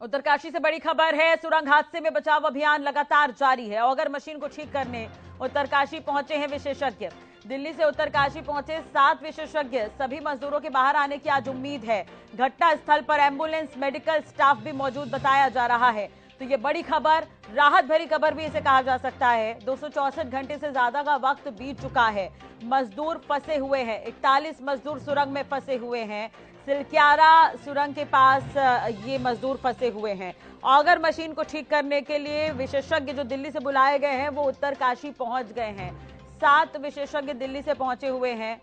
उत्तरकाशी से बड़ी खबर है। सुरंग हादसे में बचाव अभियान लगातार जारी है। ऑगर मशीन को ठीक करने उत्तरकाशी पहुंचे हैं विशेषज्ञ। दिल्ली से उत्तरकाशी पहुंचे 7 विशेषज्ञ। सभी मजदूरों के बाहर आने की आज उम्मीद है। घटना स्थल पर एम्बुलेंस मेडिकल स्टाफ भी मौजूद बताया जा रहा है। तो ये बड़ी खबर, राहत भरी खबर भी इसे कहा जा सकता है। 264 घंटे से ज्यादा का वक्त बीत चुका है। मजदूर फंसे हुए हैं। 41 मजदूर सुरंग में फंसे हुए हैं। सिलक्यारा सुरंग के पास ये मजदूर फंसे हुए हैं। ऑगर मशीन को ठीक करने के लिए विशेषज्ञ जो दिल्ली से बुलाए गए हैं वो उत्तरकाशी पहुंच गए हैं। 7 विशेषज्ञ दिल्ली से पहुंचे हुए हैं।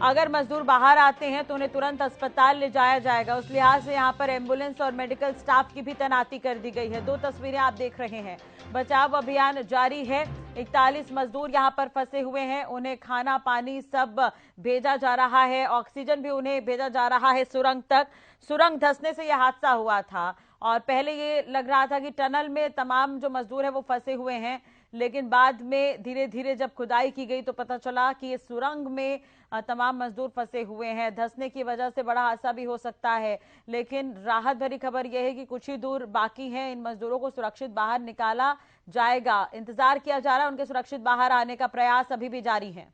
अगर मजदूर बाहर आते हैं तो उन्हें तुरंत अस्पताल ले जाया जाएगा। उस लिहाज से यहाँ पर एम्बुलेंस और मेडिकल स्टाफ की भी तैनाती कर दी गई है। 2 तस्वीरें आप देख रहे हैं। बचाव अभियान जारी है। 41 मजदूर यहाँ पर फंसे हुए हैं। उन्हें खाना पानी सब भेजा जा रहा है। ऑक्सीजन भी उन्हें भेजा जा रहा है सुरंग तक। सुरंग धंसने से यह हादसा हुआ था और पहले ये लग रहा था कि टनल में तमाम जो मजदूर है वो फंसे हुए हैं, लेकिन बाद में धीरे धीरे जब खुदाई की गई तो पता चला कि ये सुरंग में तमाम मजदूर फंसे हुए हैं। धंसने की वजह से बड़ा हादसा भी हो सकता है, लेकिन राहत भरी खबर यह है कि कुछ ही दूर बाकी है। इन मजदूरों को सुरक्षित बाहर निकाला जाएगा। इंतजार किया जा रहा है। उनके सुरक्षित बाहर आने का प्रयास अभी भी जारी है।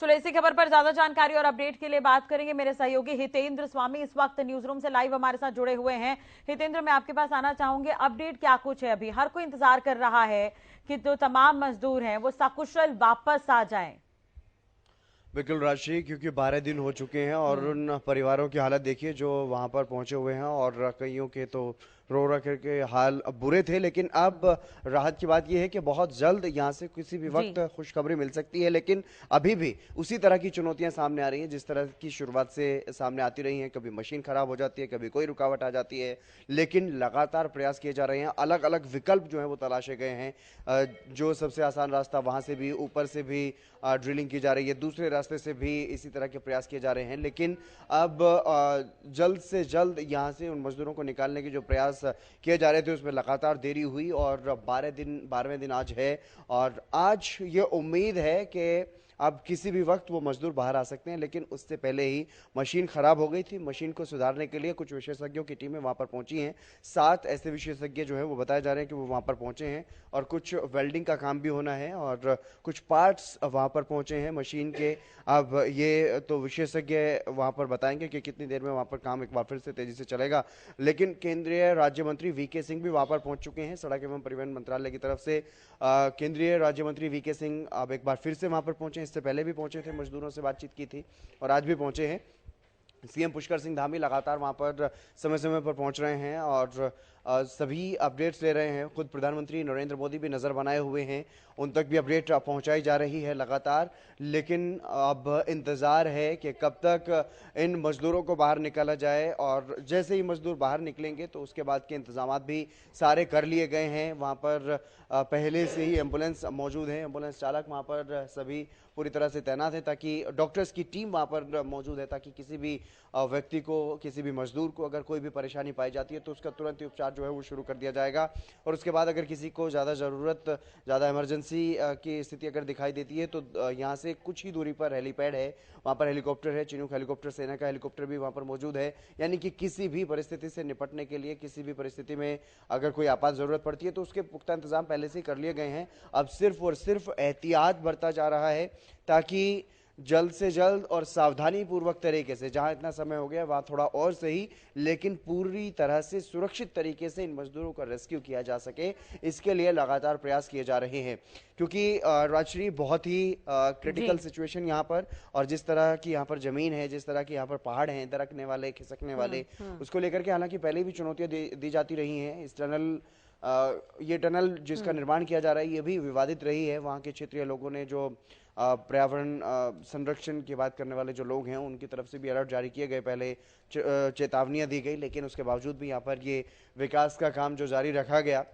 चलो इसी खबर पर ज्यादा जानकारी और अपडेट के लिए बात करेंगे। मेरे सहयोगी हितेंद्र स्वामी इस वक्त न्यूज रूम से लाइव हमारे साथ जुड़े हुए हैं। हितेंद्र, मैं आपके पास आना चाहूंगी। अपडेट क्या कुछ है? अभी हर कोई इंतजार कर रहा है कि जो तमाम मजदूर हैं वो सकुशल वापस आ जाएं। बिल्कुल राशि, क्योंकि 12 दिन हो चुके हैं और उन परिवारों की हालत देखिए जो वहां पर पहुंचे हुए हैं, और कईयों के तो रो रो करके हाल अब बुरे थे। लेकिन अब राहत की बात यह है कि बहुत जल्द यहां से किसी भी वक्त खुशखबरी मिल सकती है। लेकिन अभी भी उसी तरह की चुनौतियां सामने आ रही हैं जिस तरह की शुरुआत से सामने आती रही हैं। कभी मशीन खराब हो जाती है, कभी कोई रुकावट आ जाती है, लेकिन लगातार प्रयास किए जा रहे हैं। अलग अलग विकल्प जो है वो तलाशे गए हैं। जो सबसे आसान रास्ता, वहां से भी, ऊपर से भी ड्रिलिंग की जा रही है, दूसरे रास्ते से भी इसी तरह के प्रयास किए जा रहे हैं। लेकिन अब जल्द से जल्द यहां से उन मजदूरों को निकालने के जो प्रयास किए जा रहे थे उसमें लगातार देरी हुई और 12वें दिन आज है। और आज ये उम्मीद है कि अब किसी भी वक्त वो मजदूर बाहर आ सकते हैं, लेकिन उससे पहले ही मशीन खराब हो गई थी। मशीन को सुधारने के लिए कुछ विशेषज्ञों की टीमें वहां पर पहुंची हैं। 7 ऐसे विशेषज्ञ जो है वो बताए जा रहे हैं कि वो वहां पर पहुंचे हैं और कुछ वेल्डिंग का काम भी होना है और कुछ पार्ट्स वहां पर पहुंचे हैं मशीन के। अब ये तो विशेषज्ञ वहां पर बताएंगे कि कितनी देर में वहां पर काम एक बार फिर से तेजी से चलेगा। लेकिन केंद्रीय राज्य मंत्री वीके सिंह भी वहां पर पहुंच चुके हैं। सड़क एवं परिवहन मंत्रालय की तरफ से केंद्रीय राज्य मंत्री वीके सिंह अब एक बार फिर से वहां पर पहुंचे। इससे पहले भी पहुंचे थे, मजदूरों से बातचीत की थी और आज भी पहुंचे हैं। सीएम पुष्कर सिंह धामी लगातार वहां पर समय समय पर पहुंच रहे हैं और सभी अपडेट्स ले रहे हैं। खुद प्रधानमंत्री नरेंद्र मोदी भी नजर बनाए हुए हैं, उन तक भी अपडेट पहुंचाई जा रही है लगातार। लेकिन अब इंतजार है कि कब तक इन मजदूरों को बाहर निकाला जाए और जैसे ही मजदूर बाहर निकलेंगे तो उसके बाद के इंतजाम भी सारे कर लिए गए हैं। वहां पर पहले से ही एम्बुलेंस मौजूद है, एम्बुलेंस चालक वहां पर सभी पूरी तरह से तैनात है ताकि डॉक्टर्स की टीम वहां पर मौजूद है ताकि किसी भी व्यक्ति को, किसी भी मजदूर को अगर कोई भी परेशानी पाई जाती है तो उसका तुरंत ही उपचार जो है वो शुरू कर दिया जाएगा। और उसके बाद अगर किसी को ज़्यादा ज़रूरत, ज़्यादा इमरजेंसी की स्थिति अगर दिखाई देती है तो यहाँ से कुछ ही दूरी पर हेलीपैड है, वहाँ पर हेलीकॉप्टर है, चिनूक हेलीकॉप्टर सेना का हेलीकॉप्टर भी वहाँ पर मौजूद है। यानी कि किसी भी परिस्थिति से निपटने के लिए, किसी भी परिस्थिति में अगर कोई आपात ज़रूरत पड़ती है तो उसके पुख्ता इंतजाम पहले से ही कर लिए गए हैं। अब सिर्फ और सिर्फ एहतियात बरता जा रहा है ताकि जल्द से जल्द और सावधानी पूर्वक तरीके से, जहां इतना समय हो गया वहां थोड़ा और सही, लेकिन पूरी तरह से सुरक्षित तरीके से इन मजदूरों का रेस्क्यू किया जा सके, इसके लिए लगातार प्रयास किए जा रहे हैं। क्योंकि राजश्री, बहुत ही क्रिटिकल सिचुएशन यहाँ पर, और जिस तरह की यहाँ पर जमीन है, जिस तरह की यहाँ पर पहाड़ हैं दरकने वाले, खिसकने वाले, उसको लेकर के हालांकि पहले भी चुनौतियां दी जाती रही हैं। इस ये टनल जिसका निर्माण किया जा रहा है ये भी विवादित रही है। वहाँ के क्षेत्रीय लोगों ने, जो पर्यावरण संरक्षण की बात करने वाले जो लोग हैं, उनकी तरफ से भी अलर्ट जारी किए गए, पहले चेतावनियां दी गई, लेकिन उसके बावजूद भी यहाँ पर ये विकास का काम जो जारी रखा गया।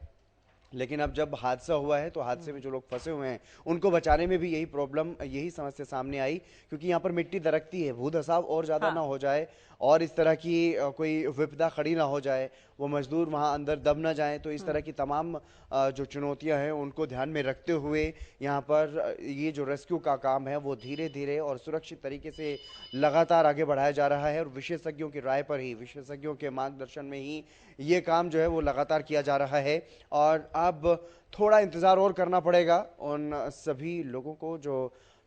लेकिन अब जब हादसा हुआ है तो हादसे में जो लोग फंसे हुए हैं उनको बचाने में भी यही प्रॉब्लम, यही समस्या सामने आई, क्योंकि यहाँ पर मिट्टी दरकती है, भूधसाव और ज़्यादा ना हो जाए और इस तरह की कोई विपदा खड़ी ना हो जाए, वो मजदूर वहां अंदर दब ना जाएं। तो इस तरह की तमाम जो चुनौतियां हैं उनको ध्यान में रखते हुए यहाँ पर ये जो रेस्क्यू का काम है वो धीरे धीरे और सुरक्षित तरीके से लगातार आगे बढ़ाया जा रहा है, और विशेषज्ञों की राय पर ही, विशेषज्ञों के मार्गदर्शन में ही ये काम जो है वो लगातार किया जा रहा है। और अब थोड़ा इंतजार और करना पड़ेगा उन सभी लोगों को जो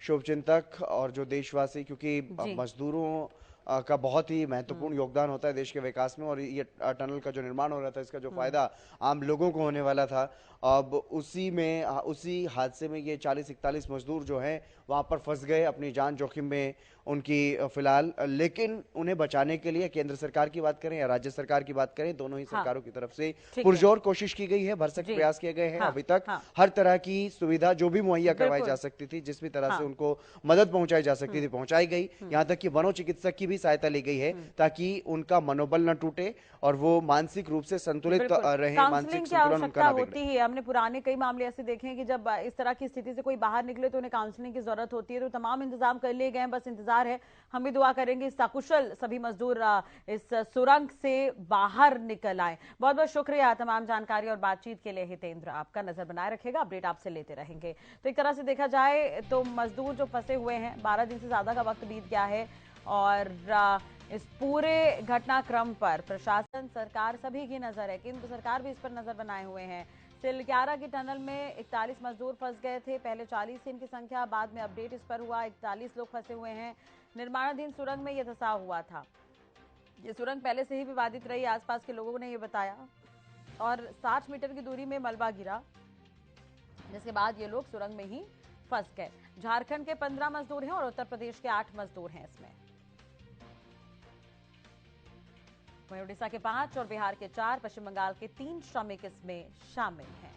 शुभचिंतक और जो देशवासी, क्योंकि जी। मजदूरों का बहुत ही महत्वपूर्ण योगदान होता है देश के विकास में, और ये टनल का जो निर्माण हो रहा था इसका जो फायदा आम लोगों को होने वाला था, अब उसी में उसी हादसे में ये 40-41 मजदूर जो हैं वहां पर फंस गए, अपनी जान जोखिम में उनकी फिलहाल। लेकिन उन्हें बचाने के लिए केंद्र सरकार की बात करें या राज्य सरकार की बात करें, दोनों ही हाँ। सरकारों की तरफ से ठीक है। पुरजोर कोशिश की गई है, भरसक जी। प्रयास किए गए हैं। हाँ, अभी तक हाँ। हर तरह की सुविधा जो भी मुहैया करवाई बिल्कुल। जा सकती थी, जिस भी तरह से हाँ। उनको मदद पहुंचाई जा सकती थी पहुंचाई गई। यहाँ तक कि मनोचिकित्सक की भी सहायता ली गई है ताकि उनका मनोबल न टूटे और वो मानसिक रूप से संतुलित बिल्कुल। रहे, काउंसलिंग मानसिक की संतुलन आवश्यकता उनका ना होती बिगड़े। है। हमने पुराने कई मामले ऐसे देखे हैं कि जब इस तरह की स्थिति से कोई बाहर निकले तो उन्हें काउंसलिंग की जरूरत होती है। तो तमाम इंतजाम कर लिए गए हैं, बस इंतजार है। हम भी दुआ करेंगे सकुशल सभी मजदूर इस सुरंग से बाहर निकल आए। बहुत बहुत शुक्रिया तमाम जानकारी और बातचीत के लिए हितेंद्र। आपका नजर बनाए रखेगा, अपडेट आपसे लेते रहेंगे। तो एक तरह से देखा जाए तो मजदूर जो फंसे हुए हैं, 12 दिन से ज्यादा का वक्त बीत गया है, और इस पूरे घटनाक्रम पर प्रशासन, सरकार सभी की नजर है। केंद्र सरकार भी इस पर नजर बनाए हुए हैं। सिल 11 की टनल में 41 मजदूर फंस गए थे, पहले 40 थी इनकी संख्या, बाद में अपडेट इस पर हुआ 41 लोग फंसे हुए हैं। निर्माणाधीन सुरंग में यह धंसा हुआ था। ये सुरंग पहले से ही विवादित रही, आसपास के लोगों ने ये बताया, और 60 मीटर की दूरी में मलबा गिरा, जिसके बाद ये लोग सुरंग में ही फंस गए। झारखंड के 15 मजदूर हैं और उत्तर प्रदेश के 8 मजदूर हैं इसमें। वहीं उड़ीसा के 5 और बिहार के 4, पश्चिम बंगाल के 3 श्रमिक इसमें शामिल हैं।